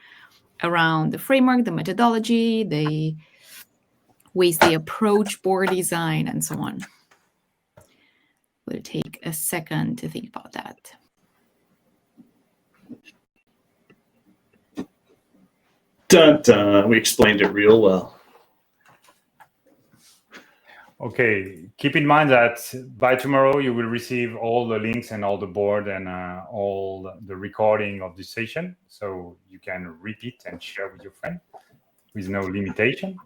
around the framework, the methodology, the ways they approach board design, and so on? We'll take a second to think about that. Dun, dun. We explained it real well. Okay, keep in mind that by tomorrow you will receive all the links and all the board and all the recording of this session, so you can repeat and share with your friend with no limitation.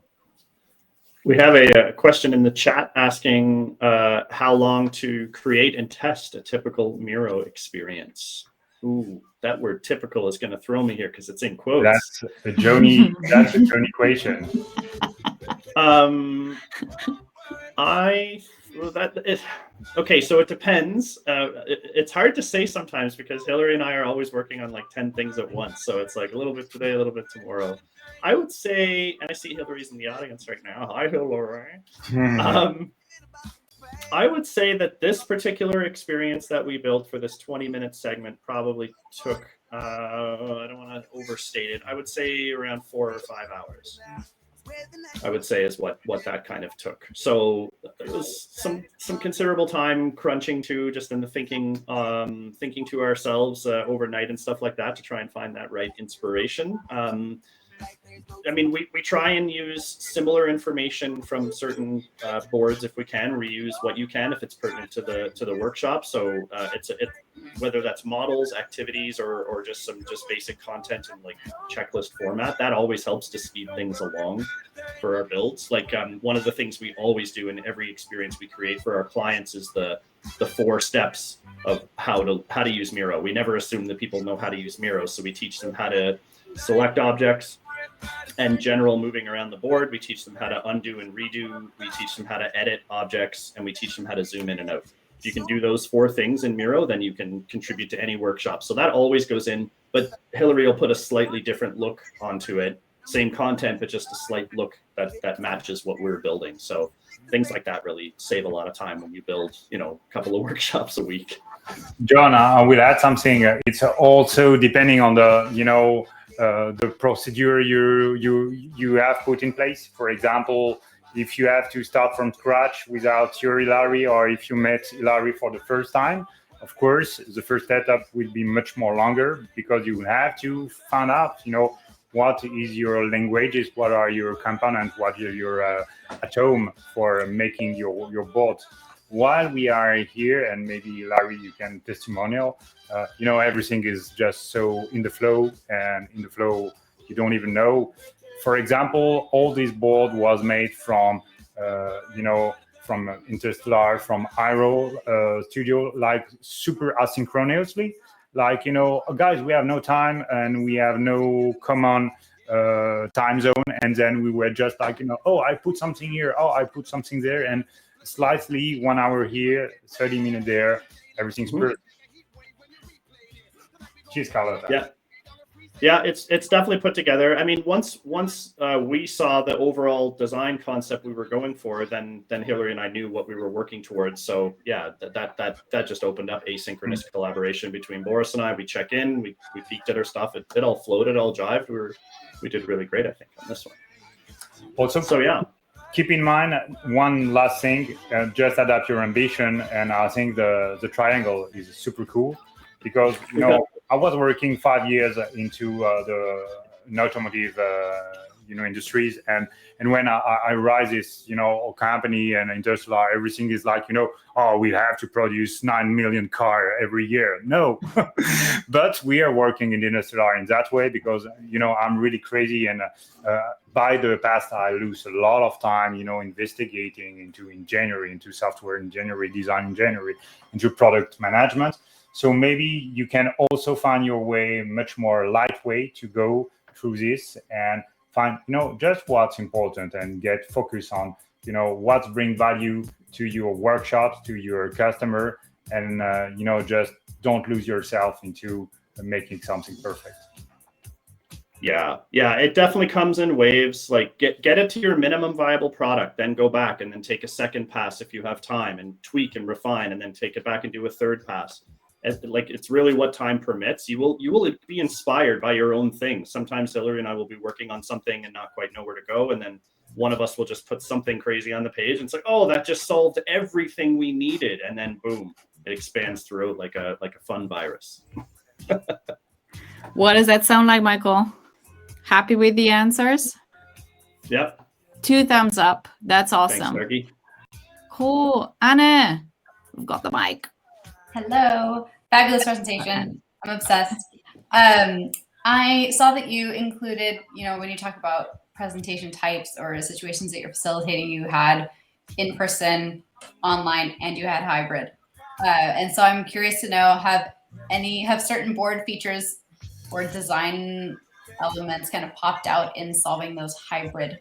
We have a question in the chat asking how long to create and test a typical Miro experience. Ooh, that word "typical" is going to throw me here because it's in quotes. That's a Joni. That's a Joni question. Okay, so it depends. It's hard to say sometimes because Hillary and I are always working on like 10 things at once. So it's like a little bit today, a little bit tomorrow. I would say, and I see Hillary's in the audience right now. Hi, Hillary. I would say that this particular experience that we built for this 20-minute segment probably took, I don't want to overstate it, I would say around 4 or 5 hours. I would say is what that kind of took. So it was some considerable time crunching too, just in the thinking to ourselves overnight and stuff like that to try and find that right inspiration. I mean, we try and use similar information from certain boards if we can, reuse what you can if it's pertinent to the workshop. So whether that's models, activities, or just basic content in like checklist format, that always helps to speed things along for our builds. Like one of the things we always do in every experience we create for our clients is the 4 steps of how to use Miro. We never assume that people know how to use Miro, so we teach them how to select objects and general moving around the board. We teach them how to undo and redo. We teach them how to edit objects, and we teach them how to zoom in and out. If you can do those 4 things in Miro, then you can contribute to any workshop. So that always goes in, but Hillary will put a slightly different look onto it. Same content, but just a slight look that matches what we're building. So things like that really save a lot of time when you build, a couple of workshops a week. John, I will add something. It's also depending on the procedure you have put in place. For example, if you have to start from scratch without your Hilary, or if you met Hilary for the first time, of course, the first setup will be much more longer because you will have to find out, what is your languages, what are your components, what are your atom for making your board. While we are here, and maybe Larry, you can testimonial, everything is just so in the flow, and in the flow, you don't even know. For example, all this board was made from, from Interstellar, from Aero Studio, like super asynchronously. Like, guys, we have no time and we have no common time zone. And then we were just like, oh, I put something here. Oh, I put something there. And slightly 1 hour here, 30 minutes there. Everything's perfect. Cheers, Carlotta. Yeah, it's definitely put together. I mean, once we saw the overall design concept we were going for, then Hillary and I knew what we were working towards. So yeah, that just opened up asynchronous collaboration between Boris and I. We check in, we peeked at our stuff. It all flowed, it all jived. We did really great, I think, on this one. Also, so yeah. Keep in mind one last thing, just adapt your ambition, and I think the triangle is super cool because I was working 5 years into the automotive industries, and when I rise this company and Interstellar, everything is like oh, we have to produce 9 million car every year. No, but we are working in Interstellar in that way because I'm really crazy, and by the past I lose a lot of time investigating into engineering, into software engineering, design engineering, into product management. So maybe you can also find your way much more lightweight to go through this and find, just what's important and get focused on, what brings value to your workshops, to your customer, and, just don't lose yourself into making something perfect. Yeah, it definitely comes in waves. Like get it to your minimum viable product, then go back and then take a second pass if you have time and tweak and refine, and then take it back and do a third pass. It's really what time permits. You will be inspired by your own thing. Sometimes Hillary and I will be working on something and not quite know where to go, and then one of us will just put something crazy on the page, and it's like, oh, that just solved everything we needed, and then boom, it expands throughout like a fun virus. What does that sound like, Michael? Happy with the answers? Yep. 2 thumbs up. That's awesome. Thanks, Fergie. Cool. Anna, we've got the mic. Hello. Fabulous presentation. I'm obsessed. I saw that you included, when you talk about presentation types or situations that you're facilitating, you had in-person, online, and you had hybrid. And so I'm curious to know, have certain board features or design elements kind of popped out in solving those hybrid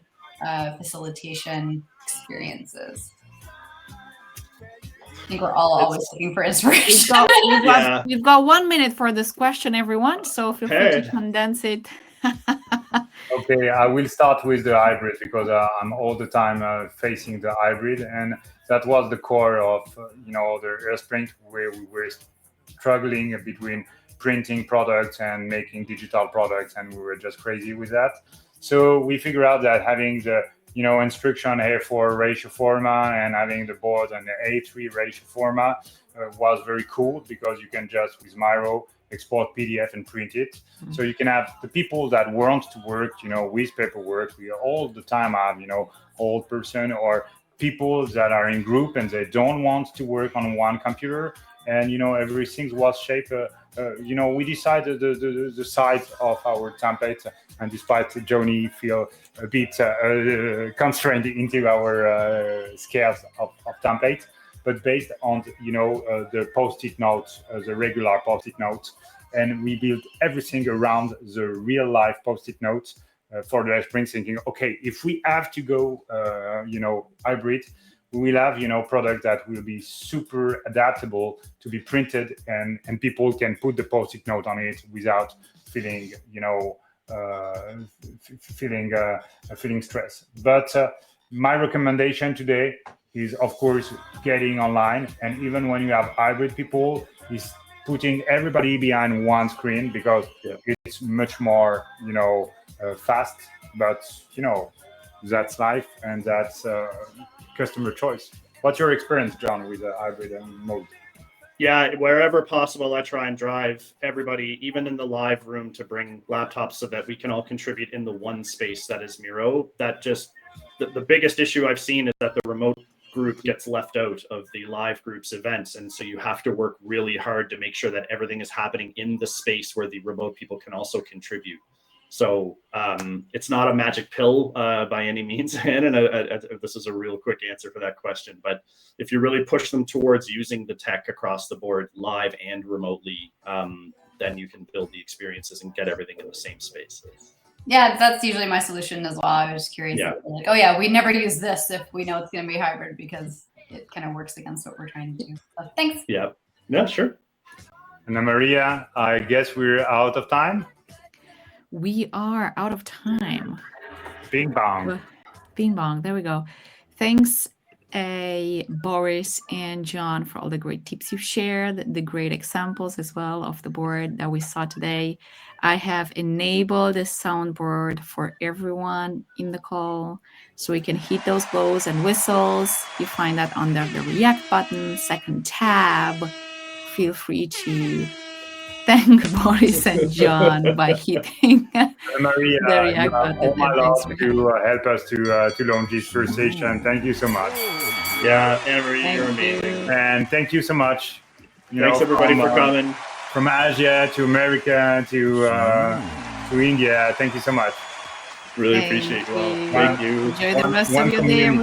facilitation experiences? I think we're all always looking for inspiration. We've got 1 minute for this question, everyone. So feel free to condense it. Okay, I will start with the hybrid because I'm all the time facing the hybrid. And that was the core of the air sprint, where we were struggling between printing products and making digital products, and we were just crazy with that. So we figured out that having the instruction A4 ratio format and having the board and the A3 ratio format was very cool, because you can just with Miro export PDF and print it. So you can have the people that want to work with paperwork. We all the time have old person or people that are in group and they don't want to work on one computer, and everything was shaped. We decided the size of our template, and despite Joni feel a bit constrained into our scales of template, but based on the post-it notes, the regular post-it notes, and we built everything around the real life post-it notes for the sprint, thinking, okay, if we have to go hybrid, we will have product that will be super adaptable to be printed, and people can put the post-it note on it without feeling feeling stress. But my recommendation today is, of course, getting online, and even when you have hybrid people, is putting everybody behind one screen, because it's much more fast. But that's life, and that's customer choice. What's your experience, John, with the hybrid mode? Yeah, wherever possible, I try and drive everybody, even in the live room, to bring laptops so that we can all contribute in the one space that is Miro. That just the biggest issue I've seen is that the remote group gets left out of the live group's events, and so you have to work really hard to make sure that everything is happening in the space where the remote people can also contribute. So it's not a magic pill by any means, and this is a real quick answer for that question. But if you really push them towards using the tech across the board, live and remotely, then you can build the experiences and get everything in the same space. Yeah, that's usually my solution as well. I was just curious. Yeah. Like, oh yeah, we never use this if we know it's going to be hybrid, because it kind of works against what we're trying to do. So thanks. Yeah. Yeah, sure. Anna Maria, I guess we're out of time. We are out of time. Bing bong. Bing bong. There we go. Thanks, Boris and John, for all the great tips you've shared, the great examples as well of the board that we saw today. I have enabled the soundboard for everyone in the call, so we can hit those blows and whistles. You find that under the React button, second tab. Feel free to thank Boris and John by hitting Maria, the React button. all my love Thanks to help us to launch this first session. Thank you so much. Yeah, Anne-Marie, you're amazing. And thank you so much. Thanks everybody for coming. From Asia to America to India. Thank you so much. Really appreciate it. Well, Thank you. Enjoy the rest of your day.